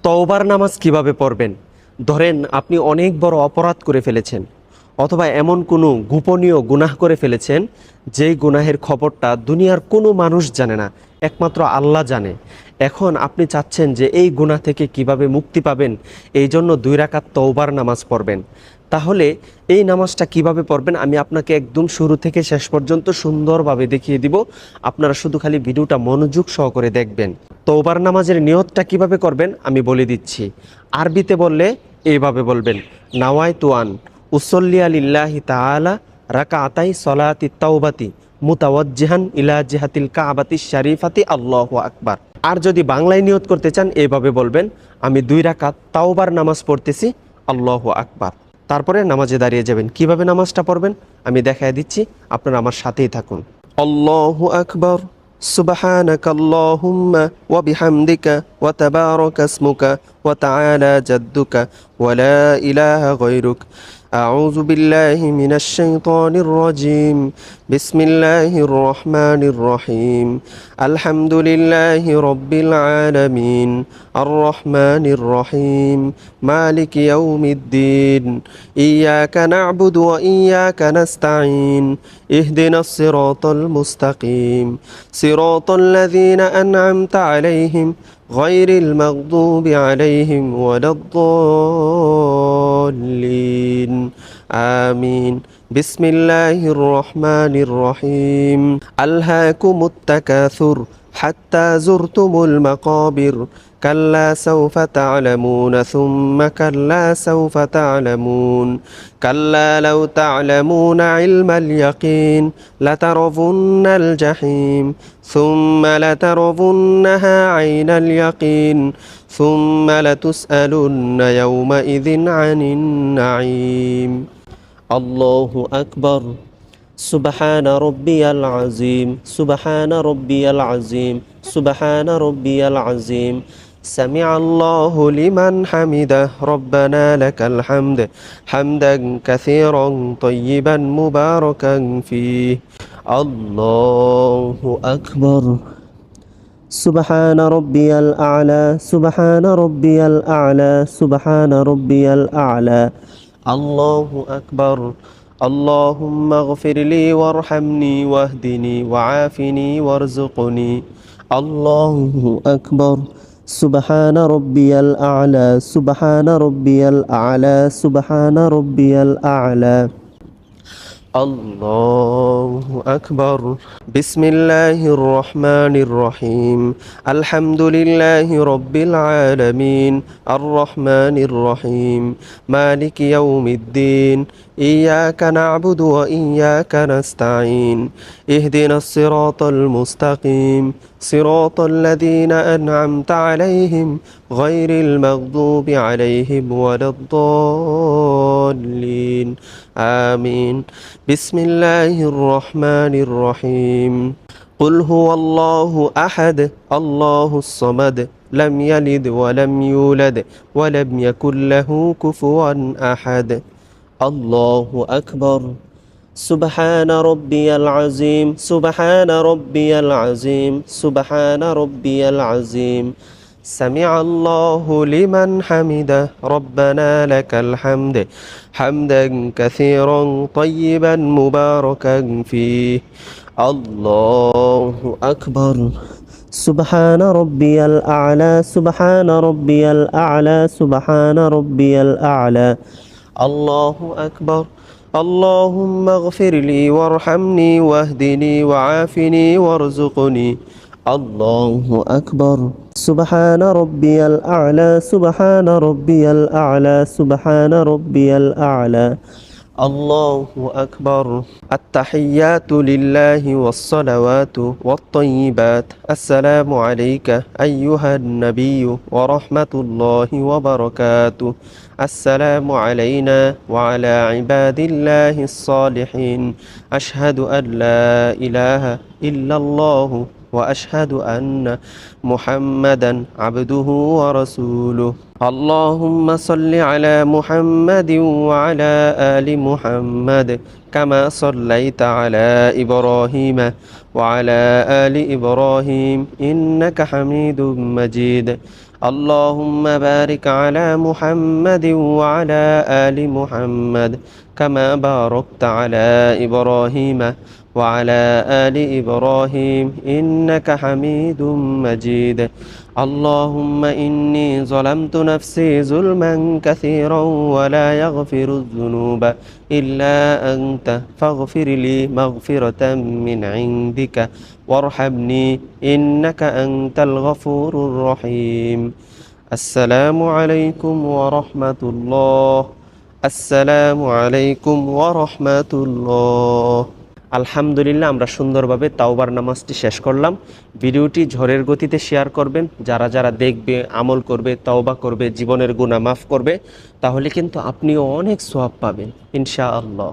তওবার নামাজ কিভাবে পড়বেন? ধরেন আপনি অনেক বড় অপরাধ করে ফেলেছেন, অথবা এমন কোনো গোপনীয় গুনাহ করে ফেলেছেন যেই গুনাহের খবরটা দুনিয়ার কোনো মানুষ জানে না, একমাত্র আল্লাহ জানে। এখন আপনি চাচ্ছেন যে এই গুনাহ থেকে কিভাবে মুক্তি পাবেন, এই জন্য 2 রাকাত তওবার নামাজ পড়বেন। তাহলে এই নামাজটা কিভাবে পড়বেন আমি আপনাকে একদম শুরু থেকে শেষ পর্যন্ত সুন্দরভাবে দেখিয়ে দিব। আপনারা শুধু খালি ভিডিওটা মনোযোগ সহকারে দেখবেন। তওবার নামাজের নিয়তটা কিভাবে করবেন আমি বলে দিচ্ছি। আরবিতে বললে এইভাবে বলবেন, নাওয়াইতু আন উসল্লি লিল্লাহি তাআলা রাকাতাই সলাতি তাওবাতি মুতাওয়াজ্জিহান ইলা জিহাতিল কাবাতি শরীফাতি আল্লাহু আকবার। আর যদি বাংলায় নিয়ত করতে চান এইভাবে বলবেন, আমি 2 রাকাত তাওবার নামাজ পড়তেছি, আল্লাহু আকবার। তারপরে নামাজে দাঁড়িয়ে যাবেন। কিভাবে নামাজটা পড়বেন আমি দেখায় দিচ্ছি, আপনারা আমার সাথেই থাকুন। আল্লাহু আকবার, সুবহানাকাল্লাহুম্মা ওয়া বিহামদিকা ওয়া তাবারাকা ইসমুকা ওয়া তাআলা জাদ্দুকা ওয়া লা ইলাহা গায়রুক। আউযু বিল্লাহি মিনাশ শাইতানির রাজীম। বিসমিল্লাহির রহমানির রহিম। আলহামদুলিল্লাহি রাব্বিল আলামিন। আর রহমানির রহিম। মালিকি ইয়াউমিদ্দিন। ইয়্যাকা না'বুদু ওয়া ইয়্যাকা নাস্তাঈন। ইহদিনাস সিরাতাল মুস্তাকিম। সিরাতাল লাযীনা আন'আমতা আলাইহিম গায়রিল মাগদুবি আলাইহিম ওয়ালাদ-দাল্লিন। আমিন। বিসমিল্লাহির রহমানির রহিম। আলহাকুমুত তাকাসুর হাত্তা যুরতুমুল মাকাবির। কাল্লা সাউফা তা'লামুনা সুম্মা কাল্লা সাউফা তা'লামুন। কাল্লা লাউ তা'লামুনা ইলমাল ইয়াকিন লাতারাবুন্নাল জাহিম। সুম্মা লাতারাবুন্নাহা আইনাল ইয়াকিন। সুম্মা লাতুসআলুন্না ইয়াওমাইযিন আনিন নাঈম। আল্লাহু আকবার। সুবহানা রব্বিয়াল আযীম, সুবহানা রব্বিয়াল আযীম, সুবহানা রব্বিয়াল আযীম। সামিআল্লাহু লিমান হামিদাহ, রব্বানা লাকাল হামদ, হামদান কাসীরান তাইয়িবান মুবারাকান ফীহ। আল্লাহু আকবার। সুবহানা রব্বিয়াল আ'লা, সুবহানা রব্বিয়াল আ'লা, সুবহানা রব্বিয়াল আ'লা। আল্লাহু আকবার। আল্লাহুম্মা গফিরলি ওয়ারহামনি ওয়াহদিনি ওয়াআফিনি ওয়ারযুকনি। আল্লাহু আকবার। সুবহানা রব্বিয়াল আ'লা, সুবহানা রব্বিয়াল আ'লা, সুবহানা রব্বিয়াল আ'লা। আল্লাহু আকবার। বিসমিল্লাহির রহমানির রহিম। আলহামদুলিল্লাহি রাব্বিল আলামিন। আর রহমানির রহিম। মালিকি ইয়াউমিদ্দিন। ইয়্যাকা না'বুদু ওয়া ইয়্যাকা নাস্তাঈন। ইহদিনাস সিরাতাল মুস্তাকিম। সিরাতাল লাযীনা আন'আমতা আলাইহিম গায়রিল মাগদুবি আলাইহিম ওয়ালাদ-দাল্লিন। আমিন। বিসমিল্লাহির রহমানির রহিম। কুল হুয়াল্লাহু আহাদ, আল্লাহুস সামাদ, লাম ইয়ালিদ ওয়া লাম ইউলাদ ওয়া লাম ইয়াকুল লাহু কুফুয়ান আহাদ। আল্লাহু আকবার। সুবহানা রব্বিয়াল আযীম, সুবহানা রব্বিয়াল আযীম, সুবহানা রব্বিয়াল আযীম। সামিআল্লাহু লিমান হামিদাহ, রব্বানা লাকাল হামদ, হামদান কাসীরান তাইয়িবান মুবারাকান ফীহ। আল্লাহু আকবার। সুবহানা রব্বিয়াল আ'লা, সুবহানা রব্বিয়াল আ'লা, সুবহানা রব্বিয়াল আ'লা। আল্লাহু আকবার। আল্লাহুম্মা গফিরলি ওয়ারহামনি ওয়াহদিনি ওয়াআফিনি ওয়ারযুকনি। আল্লাহু আকবার। সুবহানা রব্বিয়াল আ'লা, সুবহানা রব্বিয়াল আ'লা, সুবহানা রব্বিয়াল আ'লা। আল্লাহু আকবার। আত-তাহিয়াতু লিল্লাহি ওয়াস-সালাওয়াতু ওয়াত-তাইয়্যিবাত। আসসালামু আলাইকা আইয়ুহান নাবিয়্যু ওয়া রাহমাতুল্লাহি ওয়া বারাকাতুহু। আসসালামু আলাইনা ওয়া আলা ইবাদিল্লাহিস সালিহিন। আশহাদু আন লা ইলাহা ইল্লাল্লাহু ওয়া আশহাদু আন্না মুহাম্মাদান আবদুহু ওয়া রাসূলুহু। আল্লাহুম্মা সাল্লি আলা মুহাম্মাদিন ওয়া আলা আলি মুহাম্মাদ কামা সাল্লাইতা আলা ইব্রাহিমা ওয়া আলা আলি ইব্রাহিম ইন্নাকা হামিদুম মাজিদ। اللهم بارك على محمد وعلى آل محمد كما باركت على إبراهيم وعلى آل إبراهيم إنك حميد مجيد اللهم إني ظلمت نفسي ظلما كثيرا ولا يغفر الذنوب إلا أنت فاغفر لي مغفرة من عندك وارحمني إنك أنت الغفور الرحيم السلام عليكم ورحمة الله আসসালামু আলাইকুম ওয়া রাহমাতুল্লাহ। আলহামদুলিল্লাহ, আমরা সুন্দরভাবে তাওবার নামাজটি শেষ করলাম। ভিডিওটি ঝড়ের গতিতে শেয়ার করবেন। যারা যারা দেখবে, আমল করবে, তাওবা করবে, জীবনের গুনাহ মাফ করবে, তাহলে কিন্তু আপনিও অনেক সওয়াব পাবেন ইনশাআল্লাহ।